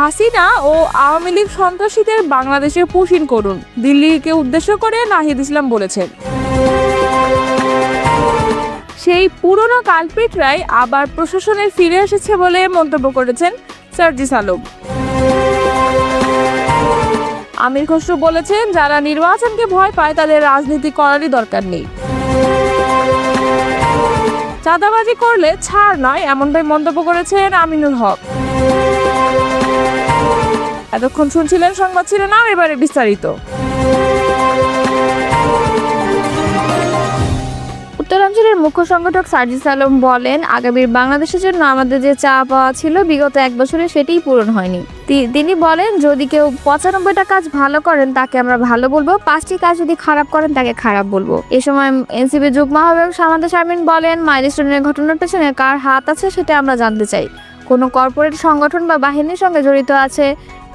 হাসিনা ও আওয়ামী লীগ সন্ত্রাসীদের বাংলাদেশে পুশিন করুন, দিল্লিকে উদ্দেশ্য করে নাহিদ ইসলাম বলেছেন। সেই পুরনো কালপিটরাই আবার প্রশাসনে ফিরে এসেছে বলে মন্তব্য করেছেন সার্জিস আলম। আমির খসরু বলেছেন, যারা নির্বাচনকে ভয় পায় তাদের রাজনীতি করারই দরকার নেই। চাঁদাবাজি করলে ছাড় নয়, এমনটাই মন্তব্য করেছেন আমিনুল হক। এতক্ষণ শুনছিলেন সংবাদ শিরোনাম, এবারে বিস্তারিত। উত্তরাঞ্চলের মুখ্য সংগঠক সার্জিস আলম বলেন, আগামীর বাংলাদেশের জন্য আমাদের যে চা পাওয়া ছিল বিগত 1 বছরে সেটিই পূরণ হয়নি। তিনি বলেন, যদি কেউ 95টা কাজ ভালো করেন তাকে আমরা ভালো বলবো, 5টি কাজ যদি খারাপ করেন তাকে খারাপ বলবো। এ সময় এনসিপি যুগ্ম আহ্বায়ক সামান্তা শারমিন বলেন, মাইলস্টোনের ঘটনার পেছনে কার হাত আছে সেটা আমরা জানতে চাই। কোনো কর্পোরেট সংগঠন বা বাহিনীর সঙ্গে জড়িত আছে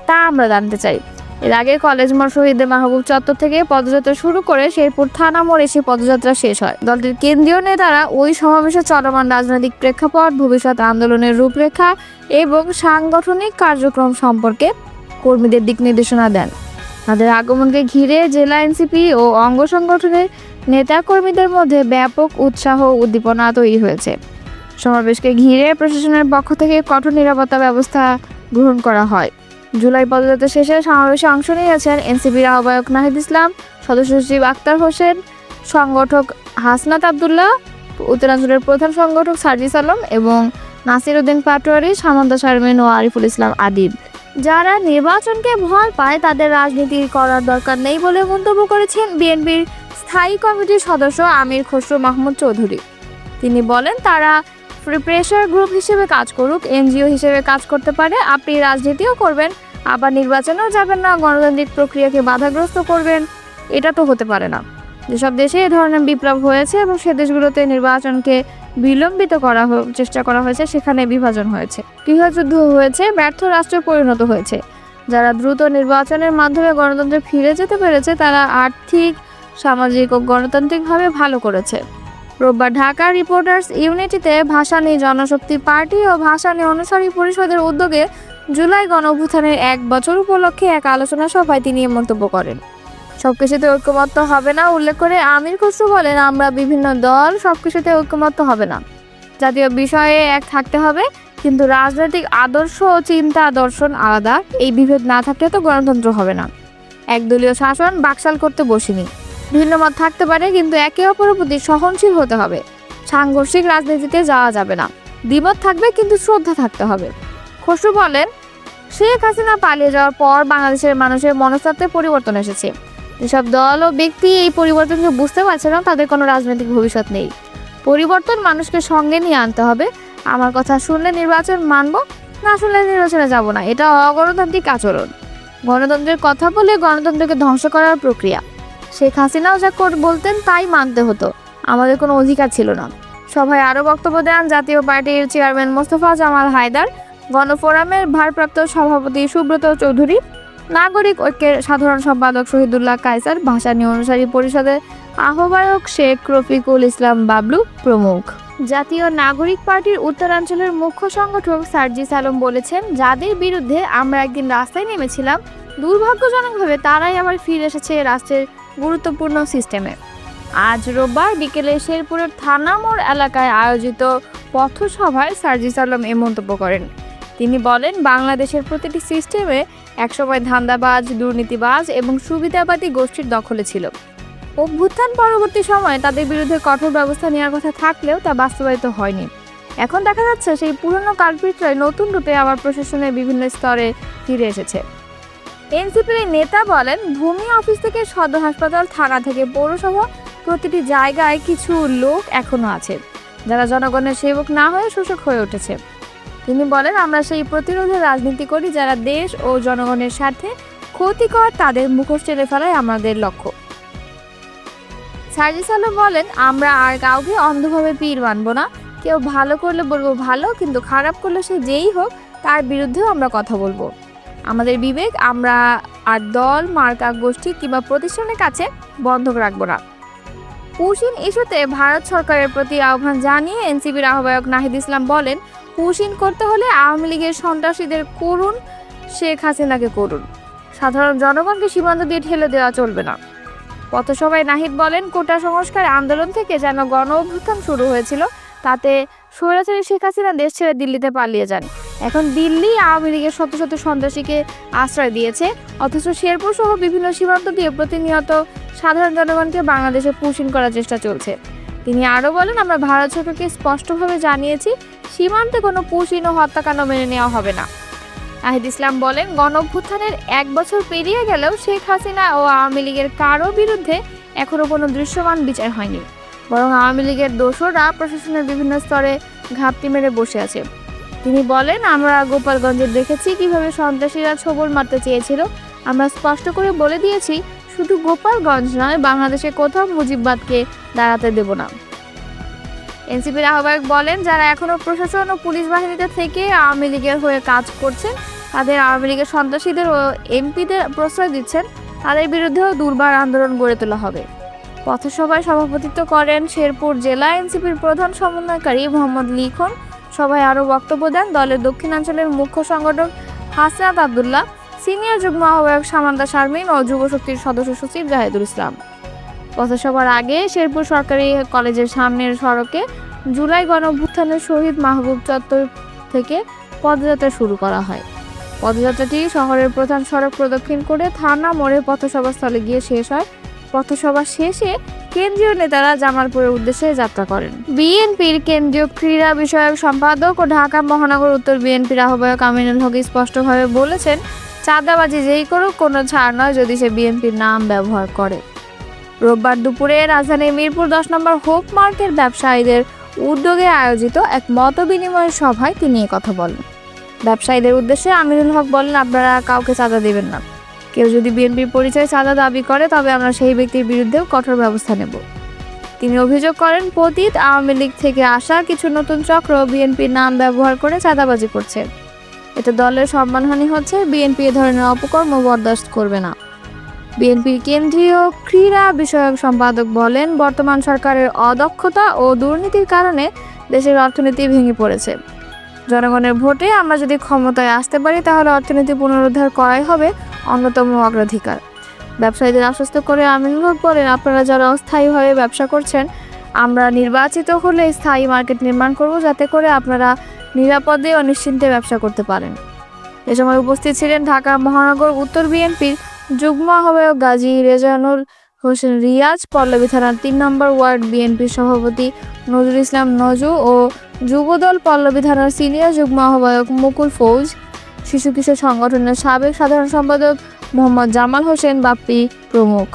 তা আমরা জানতে চাই। এর আগে কলেজ মোড়, শহীদ মাহবুব চত্বর থেকে পদযাত্রা শুরু করে শেরপুর থানা মোড় এসে পদযাত্রা শেষ হয়। দলটির কেন্দ্রীয় নেতারা ওই সমাবেশে চলমান রাজনৈতিক প্রেক্ষাপট, ভবিষ্যৎ আন্দোলনের রূপরেখা এবং সাংগঠনিক কার্যক্রম সম্পর্কে কর্মীদের দিক নির্দেশনা দেন। তাদের আগমনকে ঘিরে জেলা এনসিপি ও অঙ্গ সংগঠনের নেতা কর্মীদের মধ্যে ব্যাপক উৎসাহ উদ্দীপনা তৈরি হয়েছে। সমাবেশকে ঘিরে প্রশাসনের পক্ষ থেকে কঠোর নিরাপত্তা ব্যবস্থা গ্রহণ করা হয়। জুলাই পদযাত্রা শেষে সমাবেশে অংশ নিয়েছেন এনসিপির আহ্বায়ক নাহিদ ইসলাম, সদস্য সচিব আক্তার হোসেন, সংগঠক হাসনাত আবদুল্লাহ, উত্তরাঞ্চলের প্রধান সংগঠক সার্জিস আলম এবং নাসির উদ্দিন পাটোয়ারি, সামান্তা শারমিন ও আরিফুল ইসলাম আদিব। যারা নির্বাচনকে ভয় পায় তাদের রাজনীতি করার দরকার নেই বলে মন্তব্য করেছেন বিএনপির স্থায়ী কমিটির সদস্য আমির খসরু মাহমুদ চৌধুরী। তিনি বলেন, তারা প্রেশার গ্রুপ হিসেবে কাজ করুক, এনজিও হিসেবে কাজ করতে পারে। আপনি রাজনীতিও করবেন, আবার নির্বাচনেও যাবেন না, গণতান্ত্রিক প্রক্রিয়াকে বাধাগ্রস্ত করবেন, এটা তো হতে পারে না। যেসব দেশে এ ধরনের বিপ্লব হয়েছে এবং সে দেশগুলোতে নির্বাচনকে বিলম্বিত করা চেষ্টা করা হয়েছে, সেখানে বিভাজন হয়েছে, গৃহযুদ্ধ হয়েছে, ব্যর্থ রাষ্ট্রে পরিণত হয়েছে। যারা দ্রুত নির্বাচনের মাধ্যমে গণতন্ত্রে ফিরে যেতে পেরেছে তারা আর্থিক, সামাজিক ও গণতান্ত্রিকভাবে ভালো করেছে। রোববার ঢাকা রিপোর্টার্স ইউনিটিতে ভাসানী জনশক্তি পার্টি ও ভাসানী অনুসারী পরিষদের উদ্যোগে জুলাই গণঅভ্যুত্থানের 1 বছর উপলক্ষে এক আলোচনা সভায় তিনি মন্তব্য করেন। সবকিছুতে ঐক্যমত্য হবে না উল্লেখ করে আমির খসরু বলেন, আমরা বিভিন্ন দল সবকিছুতে ঐক্যমত্য হবে না, জাতীয় বিষয়ে এক থাকতে হবে, কিন্তু রাজনৈতিক আদর্শ ও চিন্তা দর্শন আলাদা, এই বিভেদ না থাকলে তো গণতন্ত্র হবে না। একদলীয় শাসন বাকশাল করতে বসিনি, ভিন্ন মত থাকতে পারে কিন্তু একে অপরের প্রতি সহনশীল হতে হবে। সাংঘর্ষিক রাজনীতিতে যাওয়া যাবে না, দ্বিমত থাকবে কিন্তু শ্রদ্ধা থাকতে হবে। খসরু বলেন, শেখ হাসিনা পালিয়ে যাওয়ার পর বাংলাদেশের মানুষের মনস্তত্ত্বে পরিবর্তন এসেছে। যেসব দল ও ব্যক্তি এই পরিবর্তনকে বুঝতে পারছে না তাদের কোনো রাজনৈতিক ভবিষ্যৎ নেই। পরিবর্তন মানুষকে সঙ্গে নিয়ে আনতে হবে। আমার কথা শুনলে নির্বাচন মানব, না শুনলে নির্বাচনে যাব না, এটা অগণতান্ত্রিক আচরণ। গণতন্ত্রের কথা বলে গণতন্ত্রকে ধ্বংস করার প্রক্রিয়া। শেখ হাসিনাও যা বলতেন তাই মানতে হতো, আমাদের কোনো অধিকার ছিল না। সভায় আরও বক্তব্য দেন জাতীয় পার্টির চেয়ারম্যান মোস্তফা জামাল হায়দার, গণফোরামের ভারপ্রাপ্ত সভাপতি সুব্রত চৌধুরী, নাগরিক ঐক্যের সাধারণ সম্পাদক শহীদুল্লাহ কায়সার, ভাসানী অনুসারী পরিষদের আহ্বায়ক শেখ রফিকুল ইসলাম বাবলু প্রমুখ। জাতীয় নাগরিক পার্টির উত্তরাঞ্চলের মুখ্য সংগঠক সার্জিস আলম বলেছেন, যাদের বিরুদ্ধে আমরা একদিন রাস্তায় নেমেছিলাম, দুর্ভাগ্যজনকভাবে তারাই আবার ফিরে এসেছে রাষ্ট্রের গুরুত্বপূর্ণ সিস্টেমে। আজ রোববার বিকেলে শেরপুরের থানা মোড় এলাকায় আয়োজিত পথসভায় সার্জিস আলম এ মন্তব্য করেন। তিনি বলেন, বাংলাদেশের প্রতিটি সিস্টেমে একসময় ধান্দাবাজ, দুর্নীতিবাজ এবং সুবিধাবাদী গোষ্ঠীর দখলে ছিল। অভ্যুত্থান পরবর্তী সময়ে তাদের বিরুদ্ধে কঠোর ব্যবস্থা নেওয়ার কথা থাকলেও তা বাস্তবায়িত হয়নি। এখন দেখা যাচ্ছে সেই পুরনো কালপিটরাই নতুন রূপে আবার প্রশাসনের বিভিন্ন স্তরে ফিরে এসেছে। এনসিপির নেতা বলেন, ভূমি অফিস থেকে সদর হাসপাতাল, থানা থেকে পৌরসভা, প্রতিটি জায়গায় কিছু লোক এখনো আছে যারা জনগণের সেবক না হয়ে শোষক হয়ে উঠেছে। তিনি বলেন, আমরা সেই প্রতিরোধের রাজনীতি করি, যারা দেশ ও জনগণের সাথে ক্ষতিকর তাদের মুখোশ টেনে ফেলাই আমাদের লক্ষ্য। সার্জিস আলম বলেন, আমরা আর কাউকে অন্ধভাবে পীর মানব না। কেউ ভালো করলে বলবো ভালো, কিন্তু খারাপ করলে সে যেই হোক তার বিরুদ্ধেও আমরা কথা বলবো। আমাদের বিবেক আমরা আর দল, মার্কা, গোষ্ঠী কিংবা প্রতিষ্ঠানের কাছে বন্ধক রাখবো না। পুশিন ইস্যুতে ভারত সরকারের প্রতি আহ্বান জানিয়ে এনসিপির আহ্বায়ক নাহিদ ইসলাম বলেন, পুশিন করতে হলে আওয়ামী লীগের সন্ত্রাসীদের করুণ শেখ হাসিনাকে করুন। সাধারণ জনগণকে সীমান্ত দিয়ে ঠেলে দেওয়া চলবে না। পথসভায় নাহিদ বলেন, কোটা সংস্কার আন্দোলন থেকে যেন গণ অভ্যুত্থান শুরু হয়েছিল, তাতে স্বৈরাচারী শেখ হাসিনা দেশ ছেড়ে দিল্লিতে পালিয়ে যান। এখন দিল্লি আওয়ামী লীগের শত শত সন্ত্রাসীকে আশ্রয় দিয়েছে, অথচ শেরপুর সহ বিভিন্ন সীমান্ত দিয়ে প্রতিনিয়ত সাধারণ জনগণকে বাংলাদেশে পুশিং করার চেষ্টা চলছে। তিনি আরও বলেন, আমরা ভারত সরকারকে স্পষ্টভাবে জানিয়েছি, সীমান্তে কোনো পুশিং ও হত্যাকাণ্ড মেনে নেওয়া হবে না। নাহিদ ইসলাম বলেন, গণ অভ্যুত্থানের 1 বছর পেরিয়ে গেলেও শেখ হাসিনা ও আওয়ামী লীগের কারো বিরুদ্ধে এখনো কোনো দৃশ্যমান বিচার হয়নি, বরং আওয়ামী লীগের দোসররা প্রশাসনের বিভিন্ন স্তরে ঘাপটি মেরে বসে আছে। তিনি বলেন, আমরা গোপালগঞ্জে দেখেছি কিভাবে সন্ত্রাসীরা ছোবল মারতে চেয়েছিল। আমরা স্পষ্ট করে বলে দিয়েছি, শুধু গোপালগঞ্জ নয়, বাংলাদেশে কোথাও মুজিববাদকে দাঁড়াতে দেব না। এনসিপির আহ্বায়ক বলেন, যারা এখনো প্রশাসন ও পুলিশ বাহিনীতে থেকে আওয়ামী লীগের হয়ে কাজ করছেন, তাদের আওয়ামী লীগের সন্ত্রাসীদের ও এমপিদের প্রশ্রয় দিচ্ছেন, তাদের বিরুদ্ধেও দুর্বার আন্দোলন গড়ে তোলা হবে। পথসভায় সভাপতিত্ব করেন শেরপুর জেলা এনসিপির প্রধান সমন্বয়কারী মোহাম্মদ লিখন। সভায় আরও বক্তব্য দেন দলের দক্ষিণাঞ্চলের মুখ্য সংগঠক হাসনাত আবদুল্লাহ, সিনিয়র যুগ্ম আহ্বায়ক সামান্তা শারমিন ও যুবশক্তির সদস্য সচিব জাহিদুল ইসলাম। পথসভার আগে শেরপুর সরকারি কলেজের সামনের সড়কে জুলাই গণঅভ্যুত্থানের শহীদ মাহবুব চত্বর থেকে পদযাত্রা শুরু করা হয়। পদযাত্রাটি শহরের প্রধান সড়ক প্রদক্ষিণ করে থানা মোড়ে পথসভাস্থলে গিয়ে শেষ হয়। পথসভা শেষে কেন্দ্রীয় নেতারা জামালপুরের উদ্দেশ্যে যাত্রা করেন। বিএনপির কেন্দ্রীয় ক্রীড়া বিষয়ক সম্পাদক ও ঢাকা মহানগর উত্তর বিএনপির আহ্বায়ক আমিনুল হক স্পষ্টভাবে বলেছেন, চাঁদাবাজি যেই করুক কোনো ছাড় নয় যদি সে বিএনপির নাম ব্যবহার করে। রোববার দুপুরে রাজধানীর মিরপুর 10 নম্বর হোপ মার্কেট ব্যবসায়ীদের উদ্যোগে আয়োজিত এক মতবিনিময় সভায় তিনি কথা বলেন। ব্যবসায়ীদের উদ্দেশ্যে আমিনুল হক বলেন, আপনারা কাউকে চাঁদা দেবেন না। কেউ যদি বিএনপির পরিচয় চাঁদা দাবি করে, তবে আমরা সেই ব্যক্তির বিরুদ্ধেও কঠোর ব্যবস্থা নেব। তিনি অভিযোগ করেন, পতিত আওয়ামী লীগ থেকে আসা কিছু নতুন চক্র বিএনপির নাম ব্যবহার করে চাঁদাবাজি করছে। এতে দলের সম্মানহানি হচ্ছে। বিএনপি এ ধরনের অপকর্ম বরদাস্ত করবে না। বিএনপির কেন্দ্রীয় ক্রীড়া বিষয়ক সম্পাদক বলেন, বর্তমান সরকারের অদক্ষতা ও দুর্নীতির কারণে দেশের অর্থনীতি ভেঙে পড়েছে। জনগণের ভোটে আমরা যদি ক্ষমতায় আসতে পারি, তাহলে অর্থনীতি পুনরুদ্ধার করাই হবে অন্যতম অগ্রাধিকার। ব্যবসায়ীদের আশ্বস্ত করে আমিনুল হক বলেন, আপনারা যারা অস্থায়ীভাবে ব্যবসা করছেন, আমরা নির্বাচিত হলে স্থায়ী মার্কেট নির্মাণ করব, যাতে করে আপনারা নিরাপদে ও নিশ্চিন্তে ব্যবসা করতে পারেন। এ সময় উপস্থিত ছিলেন ঢাকা মহানগর উত্তর বিএনপির যুগ্ম আহ্বায়ক গাজী রেজানুল হোসেন রিয়াজ, পল্লবী থানার 3 নম্বর ওয়ার্ড বিএনপির সভাপতি নজরুল ইসলাম নজু ও যুবদল পল্লবী থানার সিনিয়র যুগ্ম আহ্বায়ক মুকুল ফৌজ, শিশু কিশোর সংগঠনের সাবেক সাধারণ সম্পাদক মোহাম্মদ জামাল হোসেন বাপ্পি প্রমুখ।